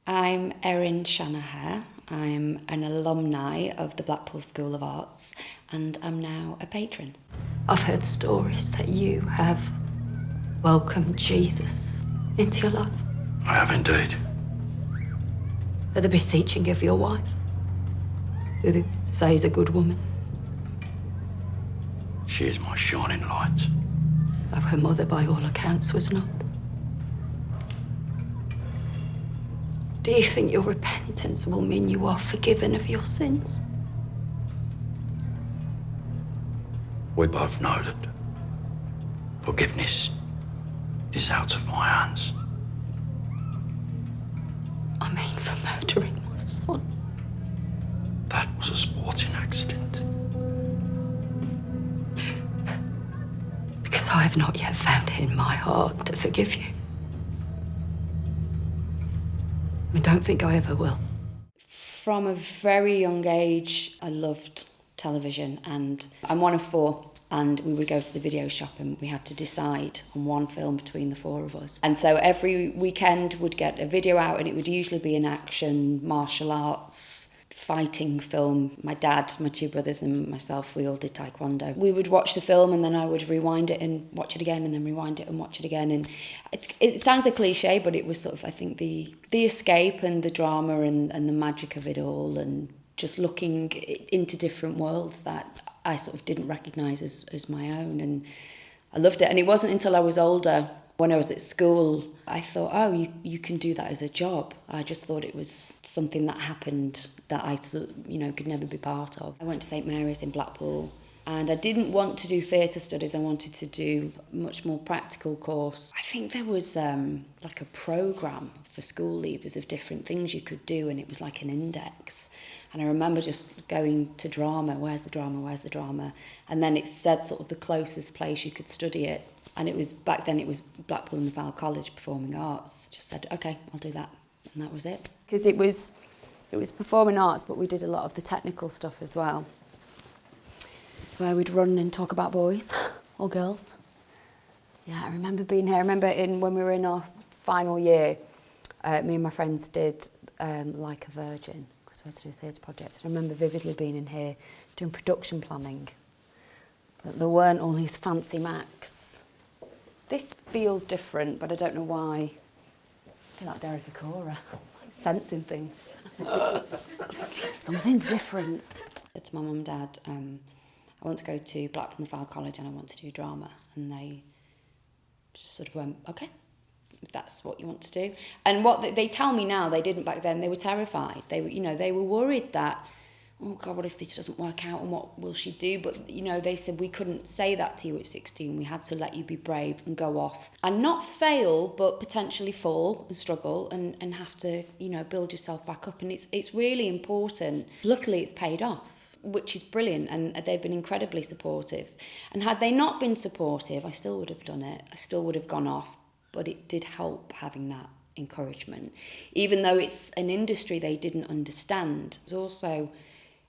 I'm Erin Shanagher. I'm an alumni of the Blackpool School of Arts and I'm now a patron. I've heard stories that you have welcomed Jesus into your life. I have indeed. At the beseeching of your wife, who they say is a good woman, She is my shining light. though her mother, by all accounts, was not. Do you think your repentance will mean you are forgiven of your sins? We both know that forgiveness is out of my hands. I mean, for murdering my son. That was a sporting accident. Because I have not yet found it in my heart to forgive you. I don't think I ever will. From a very young age, I loved television and I'm one of four. And we would go to the video shop and we had to decide on one film between the four of us. And so every weekend we'd get a video out and it would usually be an action, martial arts, fighting film. My dad, my two brothers and myself, we all did taekwondo. We would watch the film and then I would rewind it and watch it again and then rewind it and watch it again. And it sounds a cliche, but it was sort of, I think, the escape and the drama and the magic of it all and just looking into different worlds that I sort of didn't recognise as my own, and I loved it. And it wasn't until I was older, when I was at school, I thought, oh, you can do that as a job. I just thought it was something that happened that I, could never be part of. I went to St Mary's in Blackpool, and I didn't want to do theatre studies. I wanted to do a much more practical course. I think there was like a programme for school leavers of different things you could do, and it was like an index. And I remember just going to drama, where's the drama? And then it said sort of the closest place you could study it. And it was, back then it was Blackpool and the Val College Performing Arts. Just said, okay, I'll do that. And that was it. Because it was performing arts, but we did a lot of the technical stuff as well. Where we'd run and talk about boys or girls. Yeah, I remember being here. I remember when we were in our final year, me and my friends did Like a Virgin, because we had to do a theatre project. I remember vividly being in here doing production planning. But there weren't all these fancy Macs. This feels different, but I don't know why. I feel like Derek Acora, like sensing things. Something's different. I said to my mum and dad, I want to go to Blackpool and the Val College and I want to do drama. And they just sort of went, okay, if that's what you want to do. And what they tell me now, they didn't back then, they were terrified. They were worried that, oh God, what if this doesn't work out and what will she do? But, they said we couldn't say that to you at 16. We had to let you be brave and go off and not fail, but potentially fall and struggle and have to, build yourself back up. And it's really important. Luckily, it's paid off, which is brilliant, and they've been incredibly supportive. And had they not been supportive, I still would have done it. I still would have gone off, but it did help having that encouragement. Even though it's an industry they didn't understand, there's also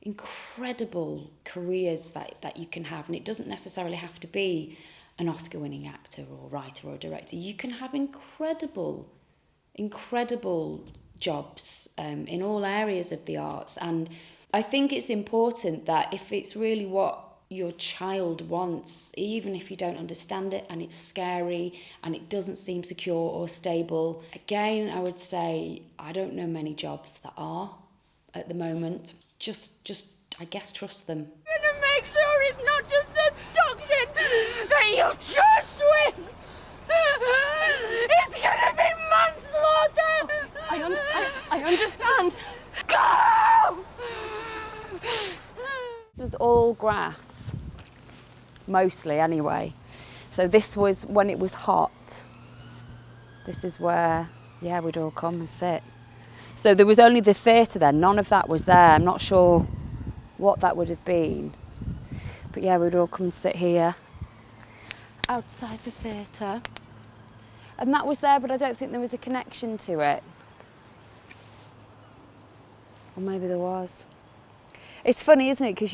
incredible careers that you can have, and it doesn't necessarily have to be an Oscar-winning actor or writer or director. You can have incredible jobs in all areas of the arts, and I think it's important that if it's really what your child wants, even if you don't understand it and it's scary and it doesn't seem secure or stable, again, I would say I don't know many jobs that are at the moment. Just I guess, trust them. I'm gonna make sure it's not just abduction that you're charged with. It's gonna be manslaughter. I understand. Go! It was all grass, mostly anyway. So this was when it was hot. This is where, we'd all come and sit. So there was only the theatre then, none of that was there. I'm not sure what that would have been. But we'd all come and sit here, outside the theatre. And that was there, but I don't think there was a connection to it. Or maybe there was. It's funny, isn't it? Because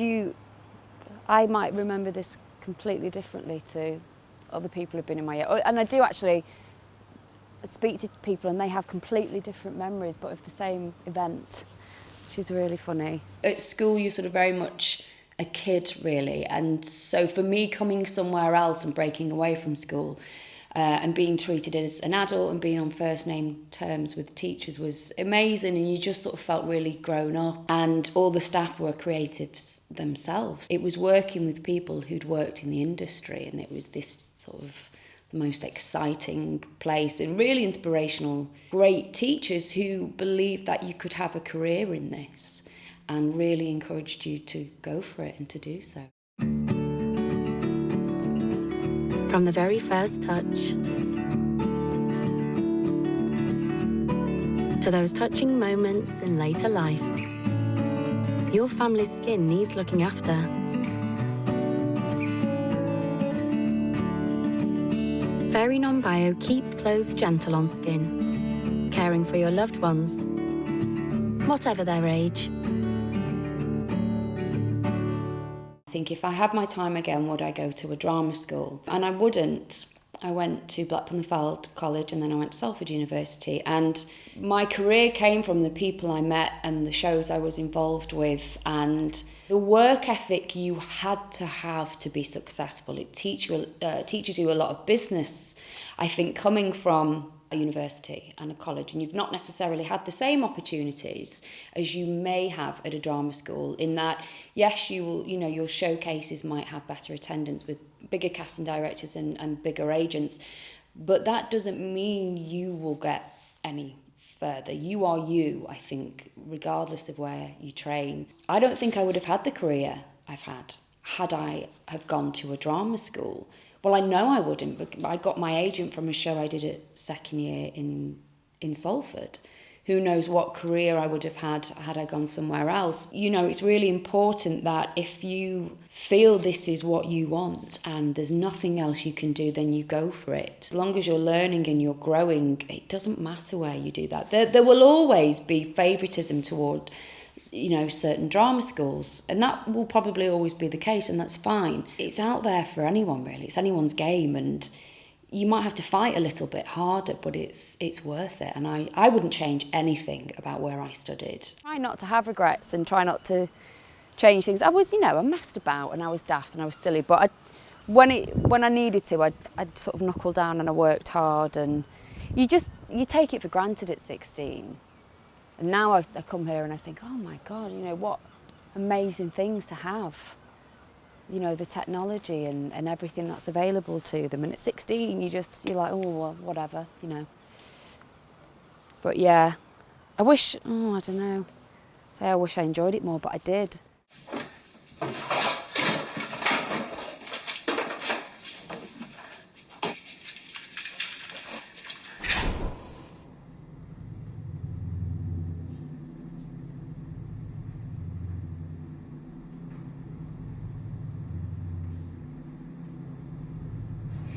I might remember this completely differently to other people who've been in my year. And I do actually speak to people and they have completely different memories, but of the same event. She's really funny. At school, you're sort of very much a kid, really. And so for me, coming somewhere else and breaking away from school and being treated as an adult and being on first name terms with teachers was amazing. And you just sort of felt really grown up. And all the staff were creatives themselves. It was working with people who'd worked in the industry, and it was this sort of the most exciting place and really inspirational, great teachers who believed that you could have a career in this and really encouraged you to go for it and to do so. From the very first touch to those touching moments in later life, your family's skin needs looking after. Fairy Non-Bio keeps clothes gentle on skin, caring for your loved ones, whatever their age. I think if I had my time again, would I go to a drama school? And I wouldn't. I went to Blackpool College and then I went to Salford University, and my career came from the people I met and the shows I was involved with and the work ethic you had to have to be successful. It teaches you a lot of business, I think, coming from a university and a college, and you've not necessarily had the same opportunities as you may have at a drama school, in that, yes, you will, your showcases might have better attendance with bigger casting directors and bigger agents, but that doesn't mean you will get any further. You are you, I think, regardless of where you train. I don't think I would have had the career I've had I have gone to a drama school. Well, I know I wouldn't, but I got my agent from a show I did at second year in Salford. Who knows what career I would have had I gone somewhere else. It's really important that if you feel this is what you want and there's nothing else you can do, then you go for it. As long as you're learning and you're growing, it doesn't matter where you do that. There will always be favouritism toward certain drama schools, and that will probably always be the case, and that's fine. It's out there for anyone, really. It's anyone's game, and you might have to fight a little bit harder, but it's worth it. And I wouldn't change anything about where I studied. Try not to have regrets and try not to change things. I was, I messed about and I was daft and I was silly, but when I needed to, I'd sort of knuckle down and I worked hard, and you take it for granted at 16. And now I come here and I think, oh my God, what amazing things to have. The technology and everything that's available to them. And at 16, you're like, oh, well, whatever, But yeah, I wish, I don't know, I wish I enjoyed it more, but I did.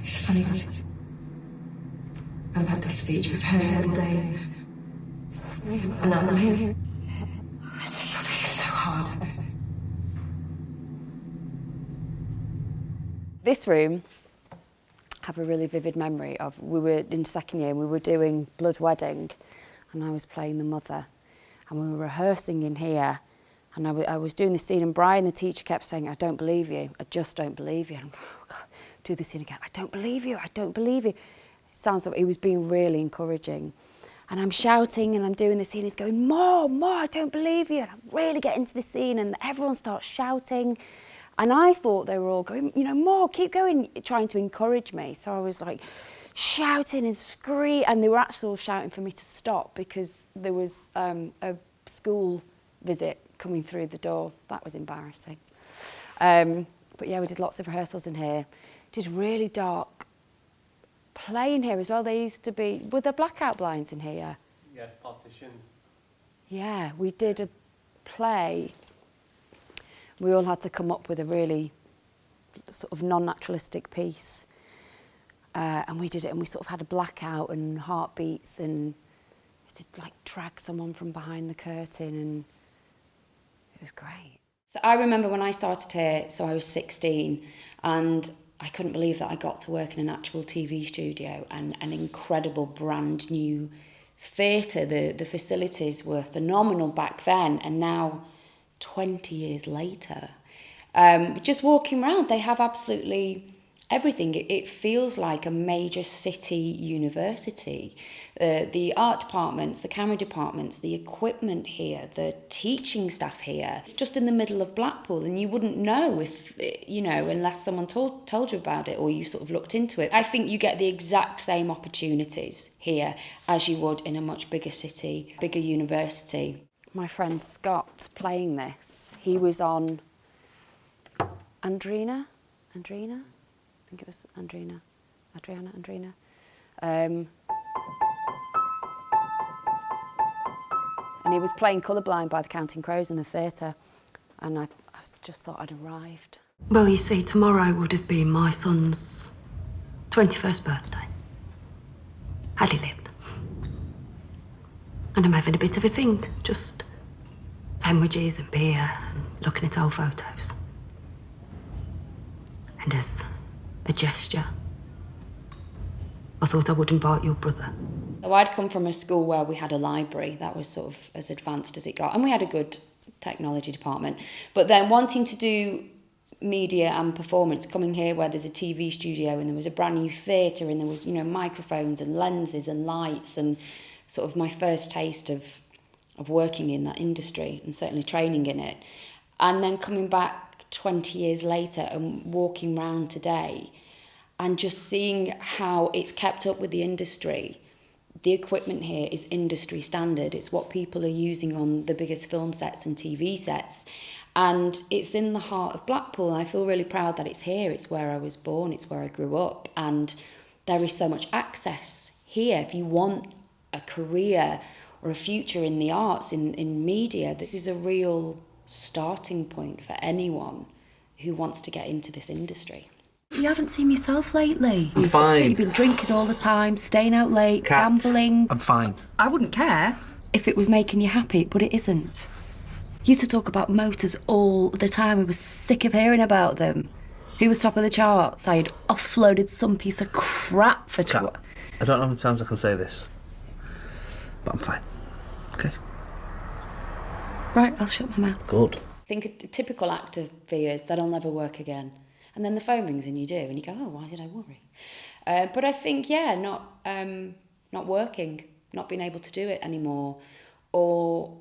It's funny, I've had this speech prepared all day. And now I'm here. This is so hard. This room, I have a really vivid memory of, we were in second year, we were doing Blood Wedding, and I was playing the mother, and we were rehearsing in here, and I was doing the scene, and Brian, the teacher, kept saying, I don't believe you, I just don't believe you. And I'm going, oh God, do the scene again, I don't believe you, I don't believe you. It sounds like he was being really encouraging. And I'm shouting and I'm doing the scene, he's going, more, I don't believe you. And I'm really getting into the scene, and everyone starts shouting. And I thought they were all going, more, keep going, trying to encourage me. So I was like shouting and screaming, and they were actually all shouting for me to stop because there was a school visit coming through the door. That was embarrassing. But yeah, we did lots of rehearsals in here. Did really dark play in here as well. They used to be, were there blackout blinds in here? Yes, partitions. Yeah, we did a play. We all had to come up with a really sort of non-naturalistic piece. And we did it, and we sort of had a blackout and heartbeats, and we did like drag someone from behind the curtain, and it was great. So I remember when I started here, so I was 16, and I couldn't believe that I got to work in an actual TV studio and an incredible brand new theatre. The facilities were phenomenal back then, and now 20 years later, just walking around, they have absolutely everything. It feels like a major city university. The art departments, the camera departments, the equipment here, the teaching staff here. It's just in the middle of Blackpool, and you wouldn't know if, unless someone told you about it or you sort of looked into it. I think you get the exact same opportunities here as you would in a much bigger city, bigger university. My friend Scott playing this, he was on Andrina? I think it was Andrina. And he was playing Colourblind by the Counting Crows in the theatre, and I just thought I'd arrived. Well, you see, tomorrow would have been my son's 21st birthday, had he lived. And I'm having a bit of a thing, just sandwiches and beer and looking at old photos. And as a gesture, I thought I would invite your brother. So I'd come from a school where we had a library that was sort of as advanced as it got, and we had a good technology department. But then wanting to do media and performance, coming here where there's a TV studio and there was a brand new theatre and there was, microphones and lenses and lights, and sort of my first taste of working in that industry and certainly training in it. And then coming back 20 years later and walking around today and just seeing how it's kept up with the industry. The equipment here is industry standard. It's what people are using on the biggest film sets and TV sets. And it's in the heart of Blackpool. And I feel really proud that it's here. It's where I was born. It's where I grew up. And there is so much access here. If you want a career or a future in the arts, in media, this is a real starting point for anyone who wants to get into this industry. You haven't seen yourself lately. I'm fine. You've been drinking all the time, staying out late, gambling. I'm fine. I wouldn't care if it was making you happy, but it isn't. You used to talk about motors all the time. We were sick of hearing about them. Who was top of the charts? I had offloaded some piece of crap for... I don't know how many times I can say this, but I'm fine. Okay? Right, I'll shut my mouth. Good. I think a typical actor fears that I'll never work again. And then the phone rings and you do, and you go, oh, why did I worry? But I think, not working, not being able to do it anymore, or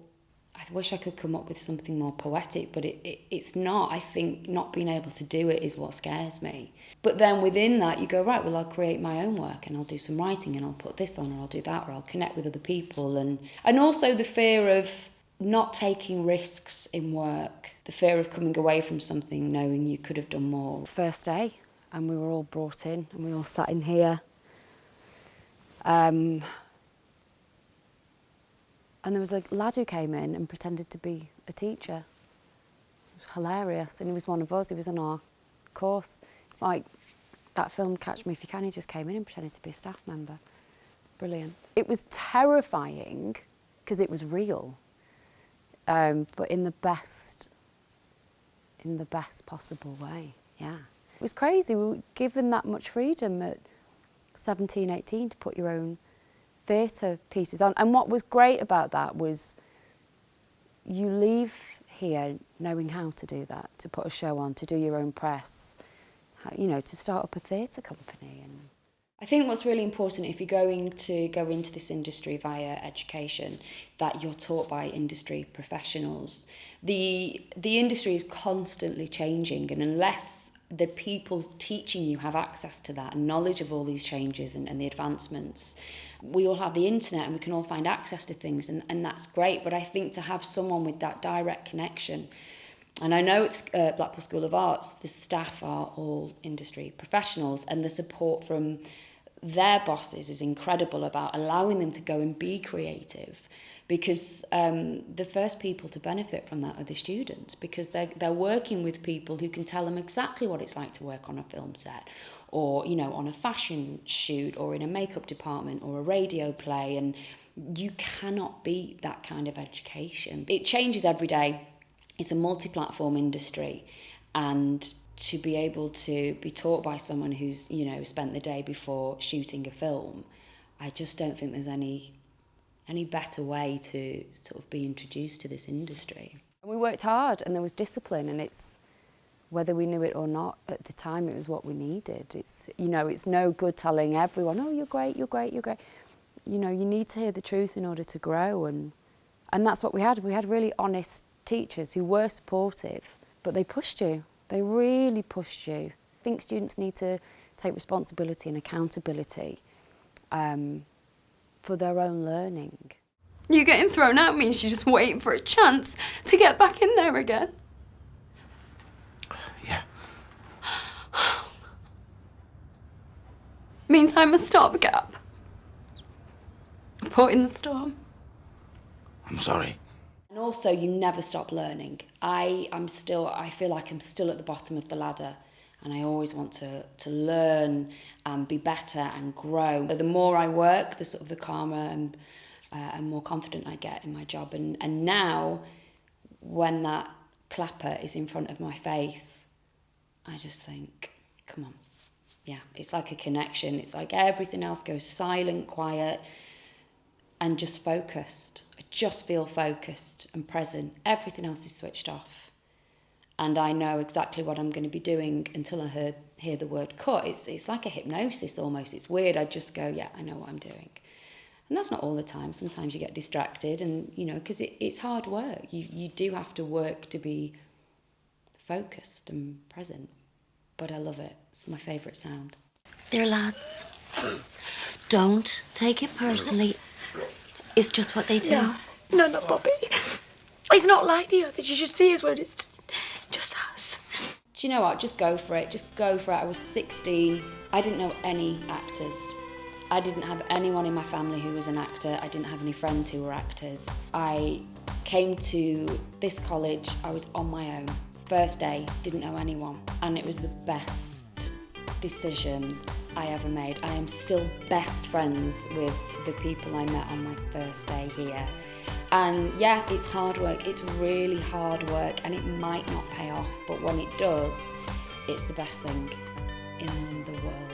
I wish I could come up with something more poetic, but it's not. I think not being able to do it is what scares me. But then within that, you go, right, well, I'll create my own work, and I'll do some writing, and I'll put this on, or I'll do that, or I'll connect with other people. And also the fear of not taking risks in work, the fear of coming away from something knowing you could have done more. First day, and we were all brought in, and we all sat in here. And there was a lad who came in and pretended to be a teacher. It was hilarious, and he was one of us. He was on our course. Like that film, Catch Me If You Can, he just came in and pretended to be a staff member. Brilliant. It was terrifying because it was real. But in the best possible way, yeah. It was crazy. We were given that much freedom at 17, 18 to put your own theatre pieces on. And what was great about that was you leave here knowing how to do that, to put a show on, to do your own press, to start up a theatre company. And I think what's really important, if you're going to go into this industry via education, that you're taught by industry professionals. The industry is constantly changing, and unless the people teaching you have access to that and knowledge of all these changes and the advancements, we all have the internet and we can all find access to things, and that's great. But I think to have someone with that direct connection, and I know it's Blackpool School of Arts, the staff are all industry professionals, and the support from their bosses is incredible about allowing them to go and be creative, because the first people to benefit from that are the students, because they're working with people who can tell them exactly what it's like to work on a film set, or on a fashion shoot, or in a makeup department, or a radio play, and you cannot beat that kind of education. It changes every day. It's a multi-platform industry, and to be able to be taught by someone who's, you know, spent the day before shooting a film, I just don't think there's any better way to sort of be introduced to this industry. And we worked hard and there was discipline, and it's, whether we knew it or not at the time, it was what we needed. It's, you know, it's no good telling everyone, oh, you're great, you're great, you're great. You know, you need to hear the truth in order to grow, and that's what we had. We had really honest teachers who were supportive, but they pushed you. They really pushed you. I think students need to take responsibility and accountability for their own learning. You getting thrown out means you're just waiting for a chance to get back in there again. Yeah. Means I'm a stopgap. Put in the storm. I'm sorry. And also, you never stop learning. I feel like I'm still at the bottom of the ladder, and I always want to learn and be better and grow. So the more I work, the calmer and more confident I get in my job. And now, when that clapper is in front of my face, I just think, come on. Yeah, it's like a connection. It's like everything else goes silent, quiet, and just focused. I just feel focused and present. Everything else is switched off. And I know exactly what I'm going to be doing until I hear the word cut. It's like a hypnosis almost. It's weird. I just go, yeah, I know what I'm doing. And that's not all the time. Sometimes you get distracted and, you know, because it's hard work. You do have to work to be focused and present. But I love it. It's my favourite sound. There, lads. Don't take it personally. It's just what they do. No, Bobby. He's not like the others. You should see his word. It's just us. Do you know what? Just go for it. Just go for it. I was 16. I didn't know any actors. I didn't have anyone in my family who was an actor. I didn't have any friends who were actors. I came to this college. I was on my own. First day, didn't know anyone. And it was the best decision I ever made. I am still best friends with the people I met on my first day here. And yeah, it's hard work. It's really hard work, and it might not pay off, but when it does, it's the best thing in the world.